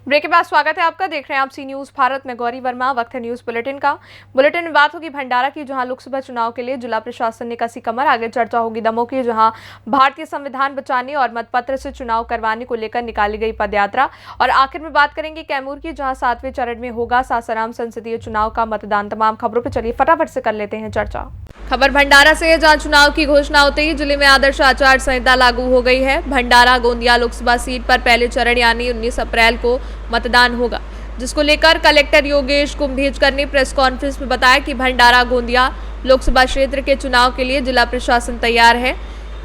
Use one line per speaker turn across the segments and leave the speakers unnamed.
Break के बाद स्वागत है आपका। देख रहे हैं आप सी न्यूज भारत में गौरी वर्मा। वक्त है न्यूज बुलेटिन का। बुलेटिन में बात होगी भंडारा की, जहां लोकसभा चुनाव के लिए जिला प्रशासन ने कसी कमर। आगे चर्चा होगी दमोह की, जहां भारतीय संविधान बचाने और मतपत्र से चुनाव करवाने को लेकर निकाली गई पदयात्रा। और आखिर में बात करेंगे कैमूर की, जहां 7वें चरण में होगा सासाराम संसदीय चुनाव का मतदान। तमाम खबरों पर चलिए फटाफट से कर लेते हैं चर्चा। खबर भंडारा से है, जहां चुनाव की घोषणा होते ही जिले में आदर्श आचार संहिता लागू हो गई है। भंडारा गोंदिया लोकसभा सीट पर पहले चरण यानी 19 अप्रैल को मतदान होगा, जिसको लेकर कलेक्टर योगेश कुंभेजकर ने प्रेस कॉन्फ्रेंस में बताया कि भंडारा गोंदिया लोकसभा क्षेत्र के चुनाव के लिए जिला प्रशासन तैयार है।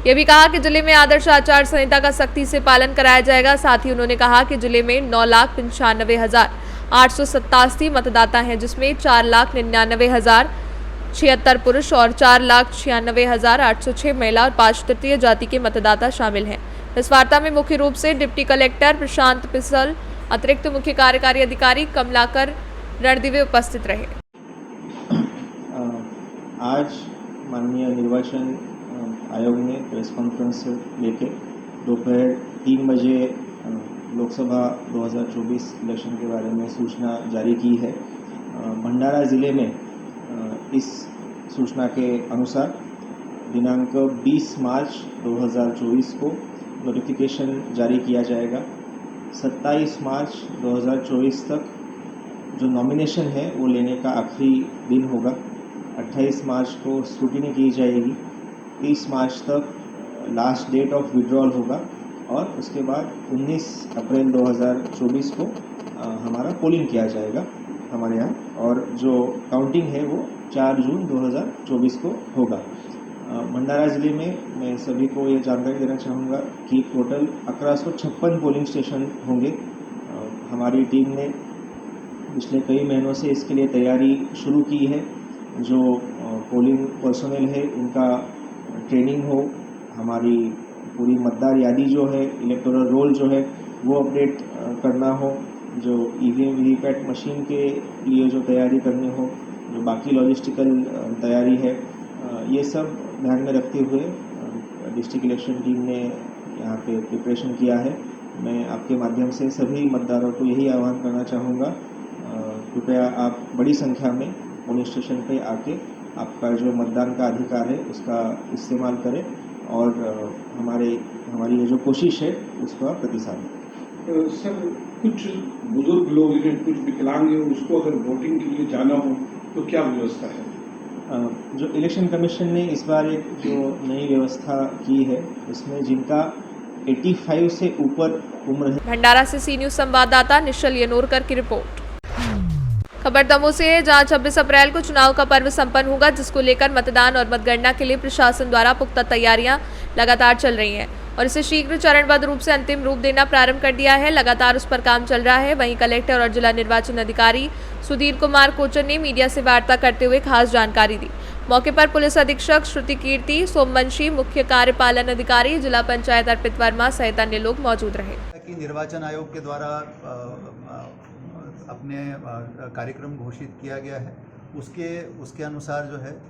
ये भी कहा कि जिले में आदर्श आचार संहिता का सख्ती से पालन कराया जाएगा। साथ ही उन्होंने कहा कि जिले में 9,95,887 मतदाता हैं, जिसमें 4,99,076 पुरुष और 4,96,806 महिला और 5 तृतीय जाति के मतदाता शामिल हैं। इस वार्ता में मुख्य रूप से डिप्टी कलेक्टर प्रशांत पिसल, अतिरिक्त मुख्य कार्यकारी अधिकारी कमलाकर रणदिवे उपस्थित रहे।
आज माननीय निर्वाचन आयोग ने प्रेस कॉन्फ्रेंस लेके दोपहर 3 बजे लोकसभा 2024 इलेक्शन के बारे में सूचना जारी की है। भंडारा ज़िले में इस सूचना के अनुसार दिनांक 20 मार्च 2024 को नोटिफिकेशन जारी किया जाएगा। 27 मार्च 2024 तक जो नॉमिनेशन है वो लेने का आखिरी दिन होगा। 28 मार्च को स्क्रूटिनी की जाएगी। 30 मार्च तक लास्ट डेट ऑफ विड्रॉल होगा और उसके बाद 19 अप्रैल 2024 को हमारा पोलिंग किया जाएगा हमारे यहाँ, और जो काउंटिंग है वो 4 जून 2024 को होगा। भंडारा ज़िले में मैं सभी को ये जानकारी देना चाहूँगा कि टोटल 1156 पोलिंग स्टेशन होंगे। हमारी टीम ने पिछले कई महीनों से इसके लिए तैयारी शुरू की है। जो पोलिंग पर्सोनेल है उनका ट्रेनिंग हो, हमारी पूरी मतदार यादी जो है, इलेक्टोरल रोल जो है वो अपडेट करना हो, जो ईवीएम वीवीपैट मशीन के लिए जो तैयारी करनी हो, जो बाकी लॉजिस्टिकल तैयारी है, ये सब ध्यान में रखते हुए डिस्ट्रिक्ट इलेक्शन टीम ने यहाँ पे प्रिपरेशन किया है। मैं आपके माध्यम से सभी मतदारों को यही आह्वान करना चाहूँगा, कृपया आप बड़ी संख्या में पोलिंग स्टेशन पे आके आपका जो मतदान का अधिकार है उसका इस्तेमाल करें और हमारी ये जो कोशिश है उसका प्रतिसाद दें।
सर, कुछ बुजुर्ग लोग हैं, कुछ विकलांग हैं, उसको अगर वोटिंग के लिए जाना हो तो क्या व्यवस्था है?
जो इलेक्शन कमीशन ने इस बार एक जो नई व्यवस्था की है उसमें जिनका 85 से ऊपर उम्र है।
भंडारा से सी न्यूज संवाददाता निश्चल यनोरकर की रिपोर्ट। खबर दमोह से है, जहां 26 अप्रैल को चुनाव का पर्व संपन्न होगा, जिसको लेकर मतदान और मतगणना के लिए प्रशासन द्वारा पुख्ता तैयारियां लगातार चल रही हैं और इसे शीघ्र चरणबद्ध रूप से अंतिम रूप देना प्रारंभ कर दिया है। लगातार उस पर काम चल रहा है। वहीं कलेक्टर और जिला निर्वाचन अधिकारी सुधीर कुमार कोचर ने मीडिया से वार्ता करते हुए खास जानकारी दी। मौके पर पुलिस अधीक्षक श्रुति कीर्ति, सोमवंशी, मुख्य कार्यपालन अधिकारी, जिला पंचायत अर्पित वर्मा सहित अन्य लोग मौजूद रहे।
निर्वाचन आयोग के द्वारा अपने कार्यक्रम घोषित किया गया है, उसके अनुसार जो है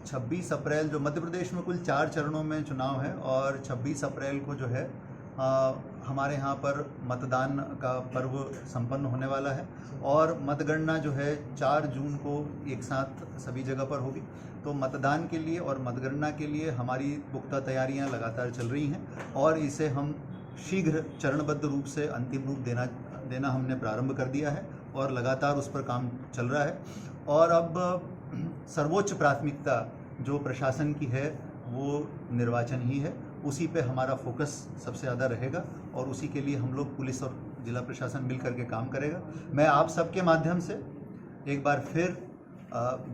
26 अप्रैल जो मध्य प्रदेश में कुल 4 चरणों में चुनाव है और 26 अप्रैल को जो है हमारे यहाँ पर मतदान का पर्व संपन्न होने वाला है और मतगणना जो है 4 जून को एक साथ सभी जगह पर होगी। तो मतदान के लिए और मतगणना के लिए हमारी पुख्ता तैयारियाँ लगातार चल रही हैं और इसे हम शीघ्र चरणबद्ध रूप से अंतिम रूप देना हमने प्रारंभ कर दिया है और लगातार उस पर काम चल रहा है। और अब सर्वोच्च प्राथमिकता जो प्रशासन की है वो निर्वाचन ही है, उसी पे हमारा फोकस सबसे ज़्यादा रहेगा और उसी के लिए हम लोग पुलिस और जिला प्रशासन मिल करके काम करेगा। मैं आप सबके माध्यम से एक बार फिर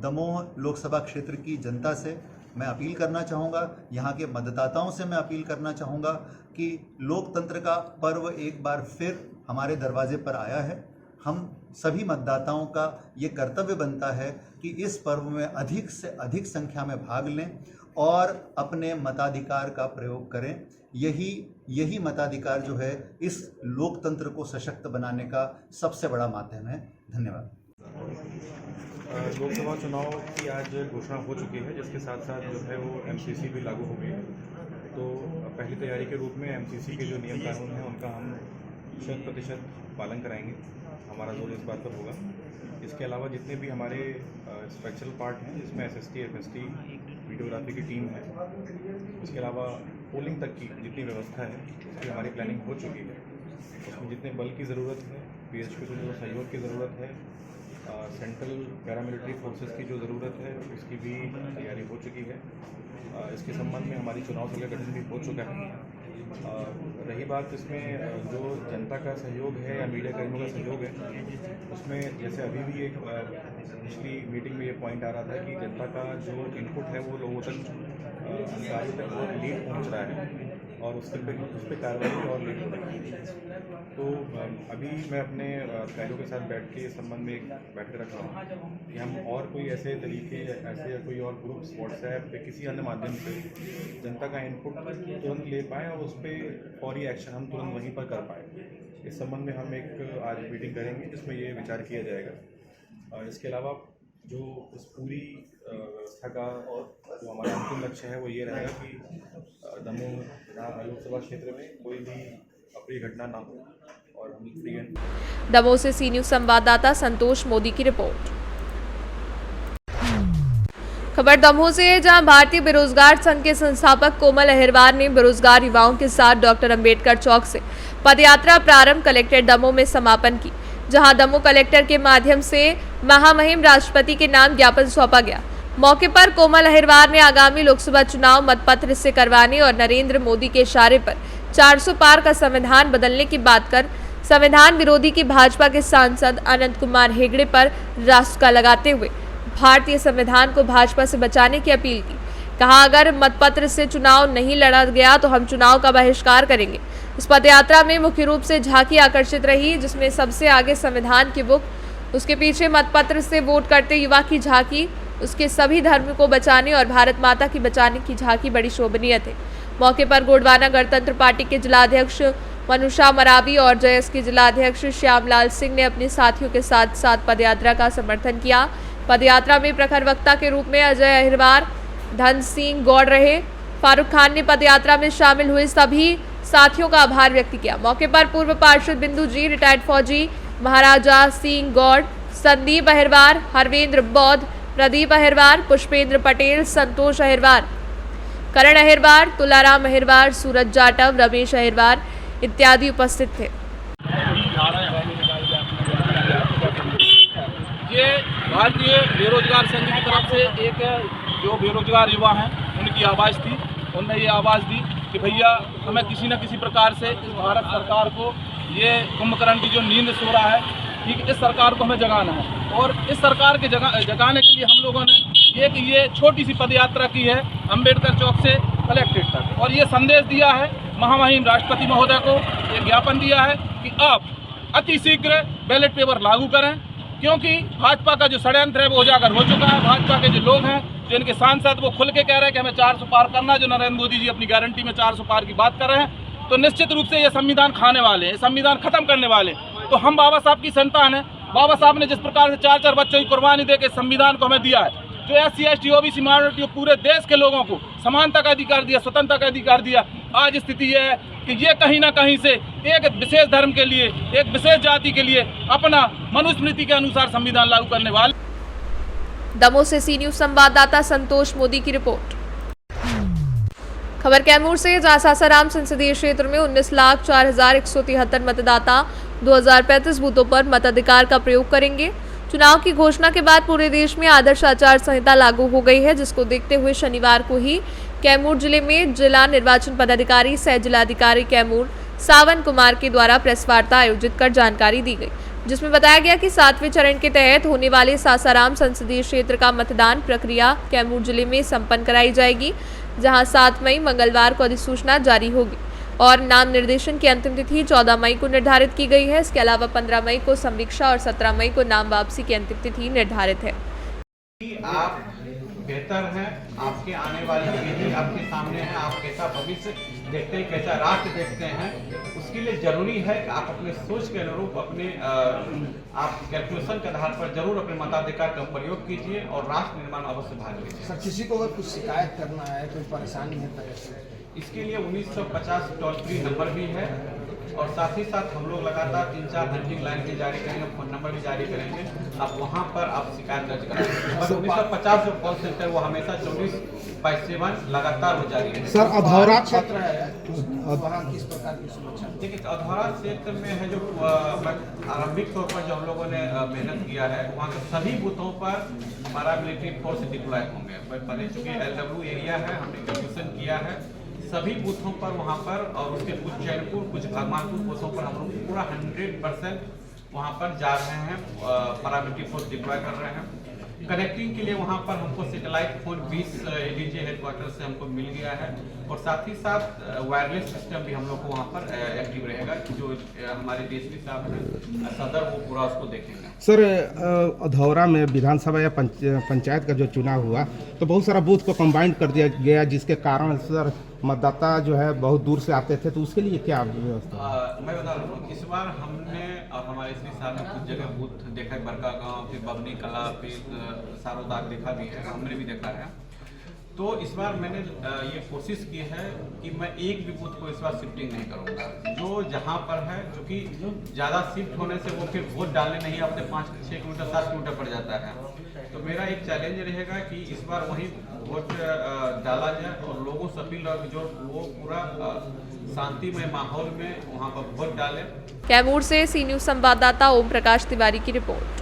दमोह लोकसभा क्षेत्र की जनता से मैं अपील करना चाहूँगा, यहाँ के मतदाताओं से मैं अपील करना चाहूँगा कि लोकतंत्र का पर्व एक बार फिर हमारे दरवाजे पर आया है। हम सभी मतदाताओं का ये कर्तव्य बनता है कि इस पर्व में अधिक से अधिक संख्या में भाग लें और अपने मताधिकार का प्रयोग करें। यही मताधिकार जो है इस लोकतंत्र को सशक्त बनाने का सबसे बड़ा माध्यम है। धन्यवाद।
लोकसभा चुनाव की आज घोषणा हो चुकी है, जिसके साथ साथ जो है वो एमसीसी भी लागू हो गई है। तो पहली तैयारी के रूप में एमसीसी के जो नियम कानून हैं उनका हम 100% पालन कराएंगे। हमारा जोर इस बात पर होगा। इसके अलावा जितने भी हमारे स्ट्रक्चरल पार्ट हैं, जिसमें SST FST वीडियोग्राफी की टीम है, उसके अलावा पोलिंग तक की जितनी व्यवस्था है उसकी हमारी प्लानिंग हो चुकी है। उसमें जितने बल की ज़रूरत है, PHP को जो सहयोग की ज़रूरत है, सेंट्रल पैरामिलिट्री फोर्सेस की जो ज़रूरत है उसकी भी तैयारी हो चुकी है। इसके संबंध में हमारी चुनाव सभा का गठन भी हो चुका है। रही बात इसमें जो जनता का सहयोग है या मीडिया कर्मियों का सहयोग है, उसमें जैसे अभी भी एक पिछली मीटिंग में ये पॉइंट आ रहा था कि जनता का जो इनपुट है वो लोगों तक अधिकारियों तक बहुत लेट पहुंच रहा है और उस पर कार्रवाई और लेट हो रही है। तो अभी मैं अपने अधिकारियों के साथ बैठ के इस संबंध में एक बैठक रख रहा हूँ कि हम और कोई ऐसे तरीके ऐसे या कोई और ग्रुप्स व्हाट्सएप पे किसी अन्य माध्यम से जनता का इनपुट तुरंत ले पाएँ और उस पर फौरी एक्शन हम तुरंत वहीं पर कर पाएँ। इस संबंध में हम एक आज मीटिंग करेंगे जिसमें ये विचार किया जाएगा। और इसके अलावा जो उस पूरी व्यवस्था का और जो हमारा अंतिम लक्ष्य है वो ये रहेगा कि दमोह लोकसभा क्षेत्र में कोई भी अप्रिय घटना ना हो और हम फ्री एंड।
दमोह से सी न्यूज संवाददाता संतोष मोदी की रिपोर्ट। खबर दमोह से है, जहां भारतीय बेरोजगार संघ के संस्थापक कोमल अहिरवार ने बेरोजगार युवाओं के साथ डॉक्टर अंबेडकर चौक से पदयात्रा प्रारंभ कलेक्ट्रेट दमोह में समापन की, जहां दमोह कलेक्टर के माध्यम से महामहिम राष्ट्रपति के नाम ज्ञापन सौंपा गया। मौके पर कोमल अहिरवार ने आगामी लोकसभा चुनाव मतपत्र से करवाने और नरेंद्र मोदी के इशारे पर 400 पार का संविधान बदलने की बात कर संविधान विरोधी की भाजपा के सांसद अनंत कुमार हेगड़े पर रास्ता लगाते हुए भारतीय संविधान को भाजपा से बचाने की अपील की। कहा, अगर मतपत्र से चुनाव नहीं लड़ा गया तो हम चुनाव का बहिष्कार करेंगे। इस पदयात्रा में मुख्य रूप से झांकी आकर्षित रही, जिसमें सबसे आगे संविधान की बुक, उसके पीछे मतपत्र से वोट करते युवा की झांकी, उसके सभी धर्म को बचाने और भारत माता की बचाने की झांकी बड़ी शोभनीय थे। मौके पर गोंडवाना गणतंत्र पार्टी के जिलाध्यक्ष मनुषा मरावी और जयस के जिलाध्यक्ष श्यामलाल सिंह ने अपने साथियों के साथ साथ पदयात्रा का समर्थन किया। पदयात्रा में प्रखर वक्ता के रूप में अजय अहिरवार, धन सिंह गौड़ रहे। फारूक खान ने पदयात्रा में शामिल हुए सभी साथियों का आभार व्यक्त किया। मौके पर पूर्व पार्षद बिंदु जी, रिटायर्ड फौजी महाराजा सिंह गौड़, संदीप अहिरवार, हरवेंद्र बौद्ध, प्रदीप अहिरवार, पुष्पेंद्र पटेल, संतोष अहिरवार, करण अहिरवार, तुलाराम अहिरवार, सूरज जाटव, रमेश अहिरवार इत्यादि उपस्थित थे।
ये भारतीय बेरोजगार संघ की तरफ से एक जो बेरोजगार युवा हैं उनकी आवाज़ थी। उनने ये आवाज़ दी कि भैया हमें किसी न किसी प्रकार से इस भारत सरकार को, ये कुंभकर्ण की जो नींद सो रहा है, ठीक, इस सरकार को हमें जगाना है। और इस सरकार के जगाने के लिए हम लोगों ने ये छोटी सी पदयात्रा की है अंबेडकर चौक से कलेक्ट्रेट तक, और ये संदेश दिया है महामहिम राष्ट्रपति महोदय को, ये ज्ञापन दिया है कि आप अति शीघ्र बैलेट पेपर लागू करें, क्योंकि भाजपा का जो षड्यंत्र है वो उजागर हो चुका है। भाजपा के जो लोग हैं, जो इनके सांसद, वो खुल के कह रहे हैं कि हमें 400 पार करना, जो नरेंद्र मोदी जी अपनी गारंटी में 400 पार की बात कर रहे हैं, तो निश्चित रूप से ये संविधान खाने वाले हैं, संविधान खत्म करने वाले। तो हम बाबा साहब की संतान है। बाबा साहब ने जिस प्रकार से 4-4 बच्चों की कुर्बानी देकर संविधान को हमें दिया है, जो SC ST OBC माइनॉरिटी पूरे देश के लोगों को समानता का अधिकार दिया, स्वतंत्रता का अधिकार दिया, आज स्थिति यह है कि ये कहीं ना कहीं से एक विशेष धर्म के लिए, एक विशेष जाति के लिए अपना मनुस्मृति के अनुसार संविधान लागू करने वाले।
दमोह से सी न्यूज संवाददाता संतोष मोदी की रिपोर्ट। खबर कैमूर से, जहां सासाराम संसदीय क्षेत्र में 19,04,173 मतदाता 2035 बूथों पर मताधिकार का प्रयोग करेंगे। चुनाव की घोषणा के बाद पूरे देश में आदर्श आचार संहिता लागू हो गई है, जिसको देखते हुए शनिवार को ही कैमूर जिले में जिला निर्वाचन पदाधिकारी सह जिलाधिकारी कैमूर सावन कुमार के द्वारा प्रेस वार्ता आयोजित कर जानकारी दी गई, जिसमें बताया गया कि 7वें चरण के तहत होने वाले सासाराम संसदीय क्षेत्र का मतदान प्रक्रिया कैमूर जिले में संपन्न कराई जाएगी, जहां 7 मई मंगलवार को अधिसूचना जारी होगी और नाम निर्देशन की अंतिम तिथि 14 मई को निर्धारित की गई है। इसके अलावा 15 मई को संवीक्षा और 17 मई को नाम वापसी की अंतिम तिथि निर्धारित है।
आप बेहतर हैं, आपके आने वाली पीढ़ी आपके सामने है, आप कैसा भविष्य देखते हैं, कैसा राष्ट्र देखते हैं, उसके लिए जरूरी है कि आप अपने सोच के अनुरूप अपने आप कैलकुलेशन के आधार पर जरूर अपने मताधिकार का प्रयोग कीजिए और राष्ट्र निर्माण अवश्य भाग लीजिए।
सर, किसी को अगर कुछ शिकायत करना है, कोई परेशानी है, तो
इसके लिए 1950 टोल फ्री नंबर भी है, और साथ ही साथ हम लोग लगातार 3-4 हंटिंग लाइन भी जारी करेंगे, फ़ोन नंबर भी जारी करेंगे। आप वहाँ पर आप शिकायत दर्ज कराएंगे। और 1950 जो कॉल सेंटर वो हमेशा 24/7 लगातार वो जारी है।
सर अधौरा क्षेत्र
देखिए, अधौरा क्षेत्र में है जो आरंभिक तौर पर जो हम लोगों ने मेहनत किया है, वहाँ के सभी बूथों पर हमारा मिलिट्री फोर्स डिप्लॉय होंगे। पहले चूँकि LW एरिया है, हमने कंफ्यूजन किया है सभी बूथों पर वहाँ पर, और उसके कुछ चैनपुर कुछ भगवानपुर बूथों पर हम लोग पूरा 100% वहाँ पर जा रहे हैं, पैरामिलिट्री फोर्स डिप्लॉय कर रहे हैं। कनेक्टिंग के लिए वहाँ पर हमको सैटेलाइट फोन 20 ADJ हेडक्वार्टर से हमको मिल गया है, और साथ ही साथ वायरलेस सिस्टम भी हम लोग को वहाँ पर एक्टिव रहेगा, जो हमारे DSP साहब हैं सदर वो पूरा उसको देखेंगे।
सर अधौरा में विधानसभा या पंचायत का जो चुनाव हुआ तो बहुत सारा बूथ को कंबाइंड कर दिया गया, जिसके कारण सर मतदाता जो है बहुत दूर से आते थे, तो उसके लिए क्या व्यवस्था?
मैं बता रहा हूँ, इस बार हमने और हमारे SPी साहब ने कुछ जगह बूथ देखा है, बड़का गांव, फिर बबनी कला, फिर सारोदाग देखा भी है, हमने भी देखा है। तो इस बार मैंने ये कोशिश की है कि मैं एक भी बूथ को इस बार शिफ्टिंग नहीं करूँगा, जो जहाँ पर है, क्योंकि ज़्यादा शिफ्ट होने से वो फिर वोट डालने नहीं आते, 5-6 किलोमीटर 7 किलोमीटर पड़ जाता है। तो मेरा एक चैलेंज रहेगा कि इस बार वही वोट डाला जाए और लोगों से अपील और जो वो पूरा शांतिमय माहौल में वहाँ पर वोट डालें।
कैमूर से सी न्यूज संवाददाता ओम प्रकाश तिवारी की रिपोर्ट।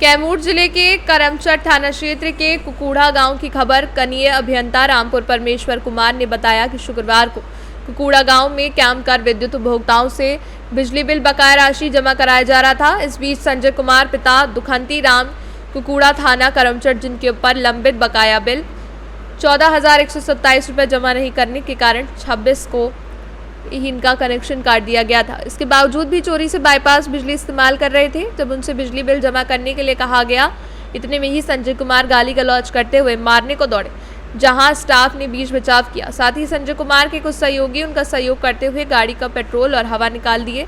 कैमूर जिले के करमचट थाना क्षेत्र के कुकुड़ा गांव की खबर कनीय अभियंता रामपुर परमेश्वर कुमार ने बताया कि शुक्रवार को कुकुड़ा गांव में काम कर विद्युत उपभोक्ताओं से बिजली बिल बकाया राशि जमा कराया जा रहा था। इस बीच संजय कुमार पिता दुखंती राम कुकुड़ा थाना करमचट, जिनके ऊपर लंबित बकाया बिल 14,127 रुपये जमा नहीं करने के कारण 26 को ही इनका कनेक्शन काट दिया गया था। इसके बावजूद भी चोरी से बाईपास बिजली इस्तेमाल कर रहे थे। जब उनसे बिजली बिल जमा करने के लिए कहा गया, इतने में ही संजय कुमार गाली गलौज करते हुए मारने को दौड़े, जहां स्टाफ ने बीच बचाव किया। साथ ही संजय कुमार के कुछ सहयोगी उनका सहयोग करते हुए गाड़ी का पेट्रोल और हवा निकाल दिए।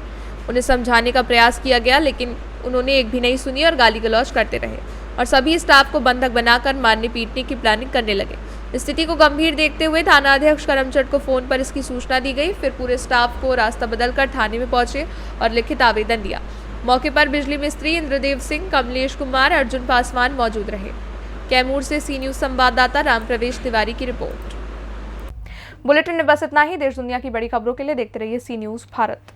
उन्हें समझाने का प्रयास किया गया, लेकिन उन्होंने एक भी नहीं सुनी और गाली गलौज करते रहे और सभी स्टाफ को बंधक बनाकर मारने पीटने की प्लानिंग करने लगे। स्थिति को गंभीर देखते हुए थाना अध्यक्ष करमचट को फोन पर इसकी सूचना दी गई। फिर पूरे स्टाफ को रास्ता बदलकर थाने में पहुंचे और लिखित आवेदन दिया। मौके पर बिजली मिस्त्री इंद्रदेव सिंह, कमलेश कुमार, अर्जुन पासवान मौजूद रहे। कैमूर से सी न्यूज संवाददाता राम प्रवेश तिवारी की रिपोर्ट। बुलेटिन में बस इतना ही। देश दुनिया की बड़ी खबरों के लिए देखते रहिए सी न्यूज भारत।